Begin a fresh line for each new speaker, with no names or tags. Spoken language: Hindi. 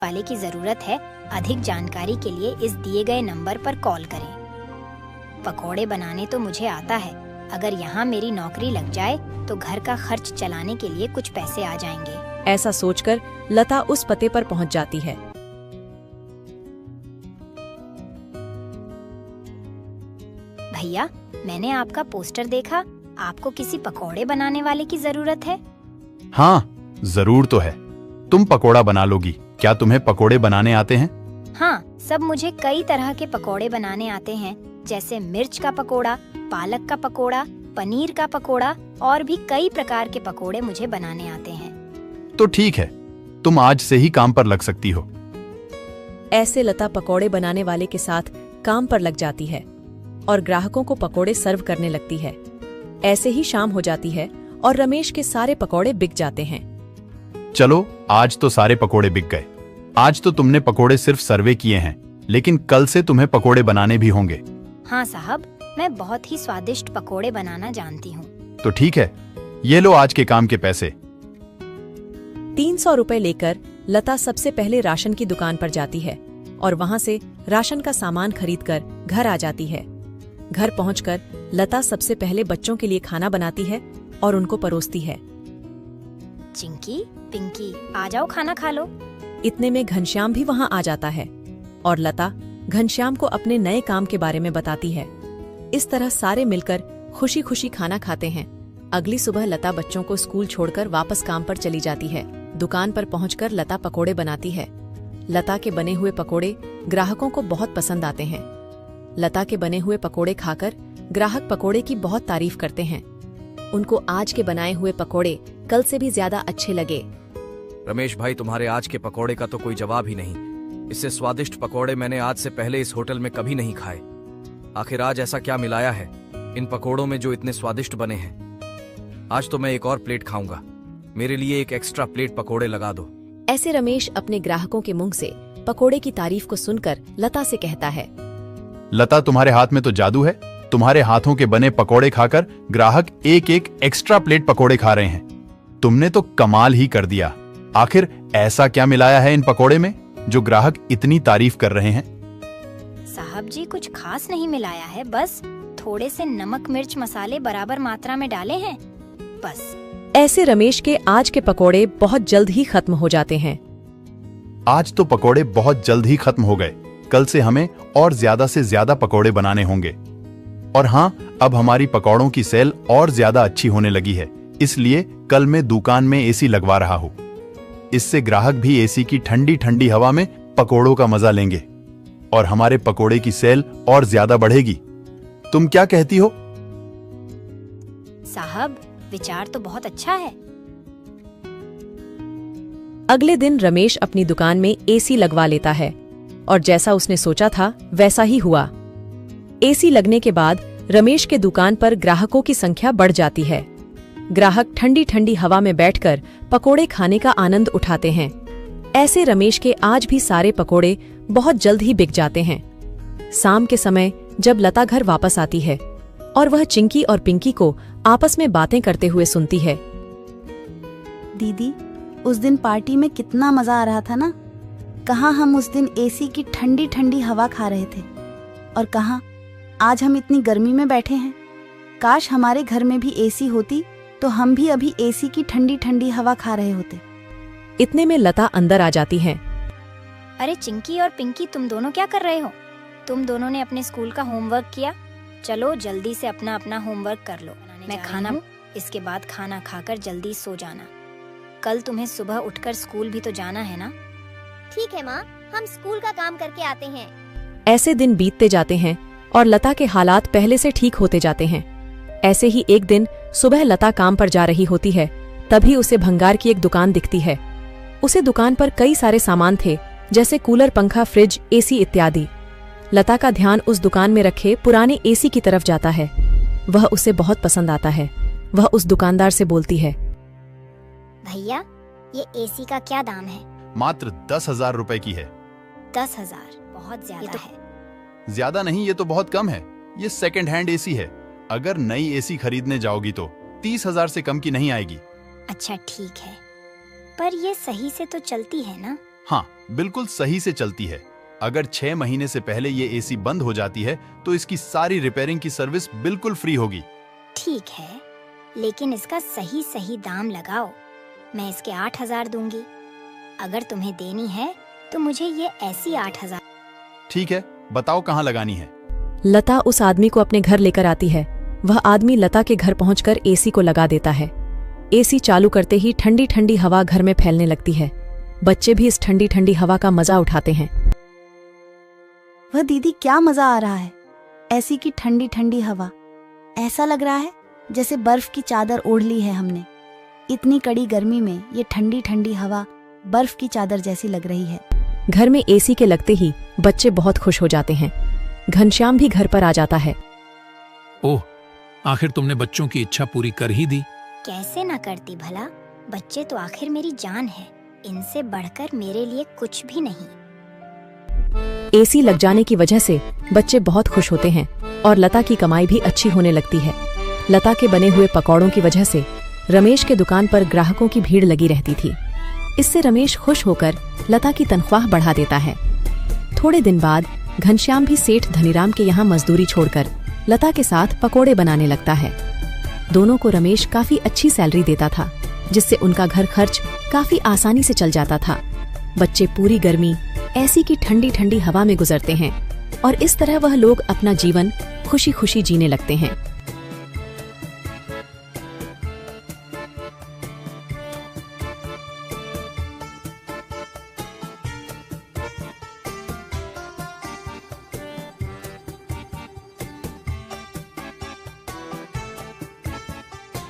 वाले की जरूरत है, अधिक जानकारी के लिए इस दिए गए नंबर पर कॉल करें। पकोड़े बनाने तो मुझे आता है, अगर यहाँ मेरी नौकरी लग जाए तो घर का खर्च चलाने के लिए कुछ पैसे आ जाएंगे।
ऐसा सोचकर लता उस पते पर पहुंच जाती है।
भैया, मैंने आपका पोस्टर देखा, आपको किसी पकोड़े बनाने वाले की जरूरत है।
हाँ, जरूर तो है। तुम पकोड़ा बना लोगी? क्या तुम्हें पकोड़े बनाने आते हैं?
हाँ, सब मुझे कई तरह के पकोड़े बनाने आते हैं, जैसे मिर्च का पकोड़ा, पालक का पकोड़ा, पनीर का पकोड़ा और भी कई प्रकार के पकोड़े मुझे बनाने आते हैं।
तो ठीक है, तुम आज से ही काम पर लग सकती हो।
ऐसे लता पकोड़े बनाने वाले के साथ काम पर लग जाती है और ग्राहकों को पकोड़े सर्व करने लगती है। ऐसे ही शाम हो जाती है और रमेश के सारे पकोड़े बिक जाते हैं।
चलो, आज तो सारे पकोड़े बिक गए। आज तो तुमने पकोड़े सिर्फ सर्वे किए हैं, लेकिन कल से तुम्हें पकोड़े बनाने भी होंगे।
हाँ साहब, मैं बहुत ही स्वादिष्ट पकोड़े बनाना जानती हूँ।
तो ठीक है, ये लो आज के काम के पैसे।
300 रुपए लेकर लता सबसे पहले राशन की दुकान पर जाती है और वहाँ से राशन का सामान खरीदकर घर आ जाती है। घर पहुंचकर लता सबसे पहले बच्चों के लिए खाना बनाती है और उनको परोसती है।
चिंकी, पिंकी, आ जाओ, खाना खा लो।
इतने में घनश्याम भी वहाँ आ जाता है और लता घनश्याम को अपने नए काम के बारे में बताती है। इस तरह सारे मिलकर खुशी खुशी खाना खाते हैं। अगली सुबह लता बच्चों को स्कूल छोड़कर वापस काम पर चली जाती है। दुकान पर पहुंचकर लता पकोड़े बनाती है। लता के बने हुए पकोड़े ग्राहकों को बहुत पसंद आते हैं। लता के बने हुए पकोड़े खाकर ग्राहक पकोड़े की बहुत तारीफ करते हैं। उनको आज के बनाए हुए पकोड़े कल से भी ज्यादा अच्छे लगे।
रमेश भाई, तुम्हारे आज के पकोड़े का तो कोई जवाब ही नहीं। इससे स्वादिष्ट पकोड़े मैंने आज से पहले इस होटल में कभी नहीं खाए। आखिर आज ऐसा क्या मिलाया है इन पकोड़ों में जो इतने स्वादिष्ट बने हैं? आज तो मैं एक और प्लेट खाऊंगा। मेरे लिए एक एक्स्ट्रा प्लेट पकोड़े लगा दो।
ऐसे रमेश अपने ग्राहकों के मुंह से पकोड़े की तारीफ को सुनकर लता से कहता है,
लता, तुम्हारे हाथ में तो जादू है। तुम्हारे हाथों के बने पकोड़े खाकर ग्राहक एक एक एक्स्ट्रा प्लेट पकोड़े खा रहे हैं। तुमने तो कमाल ही कर दिया। आखिर ऐसा क्या मिलाया है इन पकोड़े में जो ग्राहक इतनी तारीफ कर रहे हैं?
साहब जी, कुछ खास नहीं मिलाया है, बस थोड़े से नमक मिर्च मसाले बराबर मात्रा में डाले हैं, बस।
ऐसे रमेश के आज के पकोड़े बहुत जल्द ही खत्म हो जाते हैं।
आज तो पकोड़े बहुत जल्द ही खत्म हो गए। कल से हमें और ज्यादा से ज्यादा पकोड़े बनाने होंगे। और हाँ, अब हमारी पकोड़ों की सेल और ज्यादा अच्छी होने लगी है, इसलिए कल मैं दुकान में एसी लगवा रहा हूँ। इससे ग्राहक भी एसी की ठंडी ठंडी हवा में पकोड़ों का मजा लेंगे और हमारे पकोड़े की सेल और ज्यादा बढ़ेगी। तुम क्या कहती हो?
साहब, विचार तो बहुत अच्छा है।
अगले दिन रमेश अपनी दुकान में एसी लगवा लेता है और जैसा उसने सोचा था वैसा ही हुआ। एसी लगने के बाद रमेश के दुकान पर ग्राहकों की संख्या बढ़ जाती है। ग्राहक ठंडी ठंडी हवा में बैठकर पकोड़े खाने का आनंद उठाते हैं। ऐसे रमेश के आज भी सारे पकोड़े बहुत जल्द ही बिक जाते हैं। शाम के समय जब लता घर वापस आती है और वह चिंकी और पिंकी को आपस में बातें करते हुए सुनती है।
दीदी, उस दिन पार्टी में कितना मजा आ रहा था ना। कहाँ हम उस दिन एसी की ठंडी ठंडी हवा खा रहे थे और कहाँ आज हम इतनी गर्मी में बैठे हैं। काश हमारे घर में भी एसी होती तो हम भी अभी एसी की ठंडी ठंडी हवा खा रहे होते।
इतने में लता अंदर आ जाती हैं।
अरे चिंकी और पिंकी, तुम दोनों क्या कर रहे हो? तुम दोनों ने अपने स्कूल का होमवर्क किया? चलो जल्दी से अपना अपना होमवर्क कर लो। मैं खाना, इसके बाद खाना खाकर जल्दी सो जाना। कल तुम्हें सुबह उठकर स्कूल भी तो जाना है ना?
ठीक है माँ, हम स्कूल का काम करके आते हैं।
ऐसे दिन बीतते जाते हैं और लता के हालात पहले से ठीक होते जाते हैं। ऐसे ही एक दिन सुबह लता काम पर जा रही होती है, तभी उसे भंगार की एक दुकान दिखती है। उसे दुकान पर कई सारे सामान थे, जैसे कूलर, पंखा, फ्रिज, एसी इत्यादि। लता का ध्यान उस दुकान में रखे पुराने एसी की तरफ जाता है। वह उसे बहुत पसंद आता है। वह उस दुकानदार से बोलती है,
भैया, ये एसी का क्या दाम है?
मात्र 10,000 रुपए की है।
10,000 बहुत ज्यादा है।
ज्यादा नहीं, ये तो बहुत कम है। ये सेकंड हैंड एसी है। अगर नई एसी खरीदने जाओगी तो 30,000 से कम की नहीं आएगी।
अच्छा ठीक है, पर ये सही से तो चलती है ना?
हाँ, बिल्कुल सही से चलती है। अगर 6 महीने से पहले ये एसी बंद हो जाती है तो इसकी सारी रिपेयरिंग की सर्विस बिल्कुल फ्री होगी।
ठीक है, लेकिन इसका सही सही दाम लगाओ। मैं इसके 8,000 दूंगी। अगर तुम्हें देनी है तो मुझे ये ऐसी 8,000।
ठीक है, बताओ कहाँ लगानी है।
लता उस आदमी को अपने घर लेकर आती है। वह आदमी लता के घर पहुंचकर एसी को लगा देता है। एसी चालू करते ही ठंडी ठंडी हवा घर में फैलने लगती है। बच्चे भी इस ठंडी ठंडी हवा का मजा उठाते हैं।
वह दीदी, क्या मजा आ रहा है। ऐसी की ठंडी ठंडी हवा, ऐसा लग रहा है जैसे बर्फ की चादर ओढ़ ली है हमने। इतनी कड़ी गर्मी में ये ठंडी ठंडी हवा बर्फ की चादर जैसी लग रही है।
घर में एसी के लगते ही बच्चे बहुत खुश हो जाते हैं। घनश्याम भी घर पर आ जाता है।
ओह, आखिर तुमने बच्चों की इच्छा पूरी कर ही दी।
कैसे ना करती भला, बच्चे तो आखिर मेरी जान है। इनसे बढ़कर मेरे लिए कुछ भी नहीं।
एसी लग जाने की वजह से बच्चे बहुत खुश होते हैं और लता की कमाई भी अच्छी होने लगती है। लता के बने हुए पकौड़ों की वजह से रमेश के दुकान पर ग्राहकों की भीड़ लगी रहती थी। इससे रमेश खुश होकर लता की तनख्वाह बढ़ा देता है। थोड़े दिन बाद घनश्याम भी सेठ धनीराम के यहाँ मजदूरी छोड़कर लता के साथ पकोड़े बनाने लगता है। दोनों को रमेश काफी अच्छी सैलरी देता था, जिससे उनका घर खर्च काफी आसानी से चल जाता था। बच्चे पूरी गर्मी ऐसी की ठंडी ठंडी हवा में गुजरते हैं और इस तरह वह लोग अपना जीवन खुशी खुशी जीने लगते हैं।